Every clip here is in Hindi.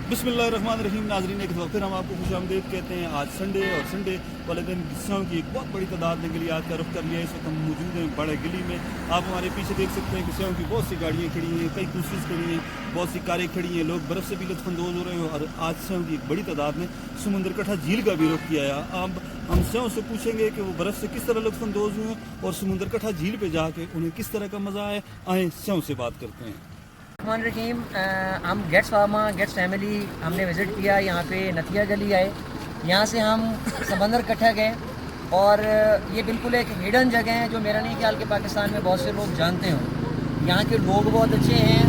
बिस्मिल्लाहिर्रहमानिर्रहीम। नाजरीन, एक बार फिर हम आपको खुशामदीद कहते हैं। आज संडे और संडे वाले दिन किस्सों की एक बहुत बड़ी तादाद ने गली आज का रुख कर लिया है। इस वक्त हम मौजूद हैं बड़े गली में। आप हमारे पीछे देख सकते हैं किस्सों की बहुत सी गाड़ियाँ खड़ी हैं, कई कुर्सीज खड़ी हैं, बहुत सी कारें खड़ी हैं। लोग बर्फ़ से भी लुत्फ़अंदोज़ हो रहे हैं और आज सेयों की एक बड़ी तादाद ने समुंदर कट्ठा झील का भी रुख किया है। अब हम सेयों से पूछेंगे कि वो बर्फ़ से किस तरह लुत्फ़अंदोज़ हुए और समुंदर कट्ठा झील पर जाके उन्हें किस तरह का मज़ा आए। आए सेयों से बात करते हैं। रहीम, हम गेट्स फार्मा गेट्स फैमिली हमने विज़िट किया। यहाँ पे नथिया गली आए, यहाँ से हम समंदर कट्ठा गए और ये बिल्कुल एक हिडन जगह है जो मेरा नहीं ख्याल कि पाकिस्तान में बहुत से लोग जानते हों। यहाँ के लोग बहुत अच्छे हैं,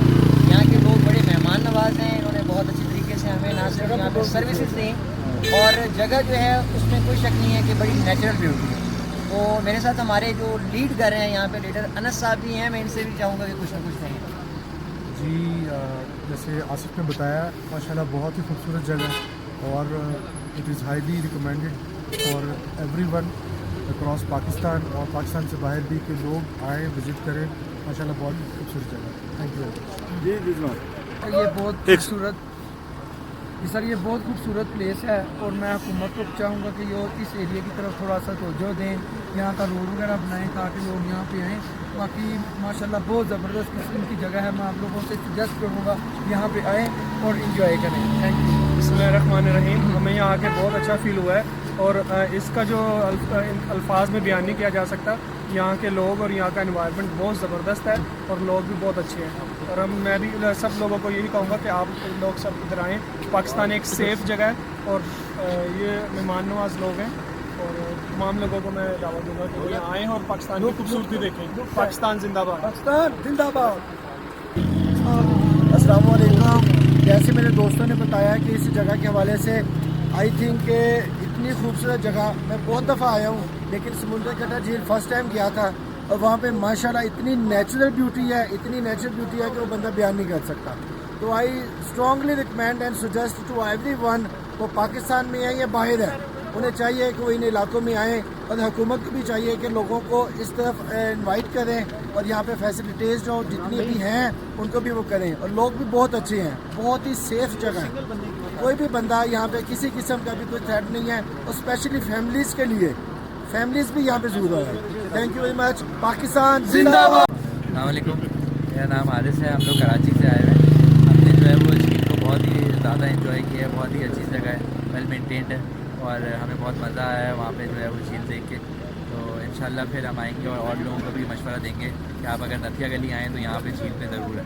यहाँ के लोग बड़े मेहमान नवाज हैं। इन्होंने बहुत अच्छी तरीके से हमें ना सिर्फ यहाँ पर सर्विसेज दी और जगह जो है उसमें कोई शक नहीं है कि बड़ी नेचुरल ब्यूटी है। तो मेरे साथ हमारे जो लीड कर रहे हैं यहाँ पे लीडर अनस साहब भी हैं। मैं इनसे भी चाहूँगा कि कुछ ना कुछ कहें। जी, जैसे आसिफ ने बताया, माशाल्लाह बहुत ही खूबसूरत जगह और it is highly recommended for everyone across Pakistan और पाकिस्तान से बाहर भी के लोग आएँ, विज़िट करें। माशाल्लाह बहुत खूबसूरत जगह। Thank you. जी ये बहुत खूबसूरत सर, ये बहुत खूबसूरत प्लेस है और मैं हुकूमत को चाहूँगा कि ये इस एरिया की तरफ थोड़ा सा तवज्जो दें, यहाँ का रोड वगैरह बनाएं ताकि लोग यहाँ पे आएँ। बाकी माशाल्लाह बहुत ज़बरदस्त किस्म की जगह है। मैं आप लोगों से सजेस्ट करूँगा यहाँ पे आएँ और इंजॉय करें। Thank you. बिस्मिल्लाहिर्रहमानिर्रहीम। हमें यहाँ आके बहुत अच्छा फील हुआ है और इसका जो अल्फाज में बयान नहीं किया जा सकता। यहाँ के लोग और यहाँ का एनवायरनमेंट बहुत ज़बरदस्त है और लोग भी बहुत अच्छे हैं। और मैं भी सब लोगों को यही कहूँगा कि आप लोग सब इधर आएँ। पाकिस्तान एक सेफ़ जगह है और ये मेहमान नवाज लोग हैं और तमाम लोगों को मैं दावत दूँगा कि वो यहाँ आएँ और पाकिस्तान की खूबसूरती देखें। पाकिस्तान जिंदाबाद। पाकिस्तान जिंदाबाद। अस्सलाम वालेकुम। जैसे मेरे दोस्तों ने बताया कि इस जगह के हवाले से आई थिंक इतनी खूबसूरत जगह मैं बहुत दफ़ा आया हूँ, लेकिन समुंदर कट्ठा झील फर्स्ट टाइम गया था और वहाँ पे माशाल्लाह इतनी नेचुरल ब्यूटी है, इतनी नेचुरल ब्यूटी है कि वो बंदा बयान नहीं कर सकता। तो I strongly recommend and suggest to everyone, वो पाकिस्तान में है या बाहर है, उन्हें चाहिए कि वो इन इलाकों में आएँ और हुकूमत को भी चाहिए कि लोगों को इस तरफ इनवाइट करें और यहाँ पे फैसिलिटीज़ जो जितनी भी हैं उनको भी वो करें। और लोग भी बहुत अच्छे हैं, बहुत ही सेफ जगह है। कोई भी बंदा यहाँ पे किसी किस्म का भी कोई थ्रेट नहीं है और स्पेशली फैमिलीज़ के लिए, फैमिलीज़ भी यहाँ पे ज़रूर है। Thank you very much. Pakistan जिंदाबाद। अस्सलाम वालेकुम, मेरा नाम हारिस है। हम लोग कराची से आए हुए हैं। हमने जो है वो झील को बहुत ही ज़्यादा एंजॉय किया है। बहुत ही अच्छी जगह है, वेल मेंटेन्ड है और हमें बहुत मज़ा आया है वहाँ पे जो है वो झील देख के। तो इंशाल्लाह फिर हम आएंगे और लोगों को भी मशवरा देंगे कि आप अगर नथिया गली आएँ तो यहाँ पे झील पे ज़रूर है।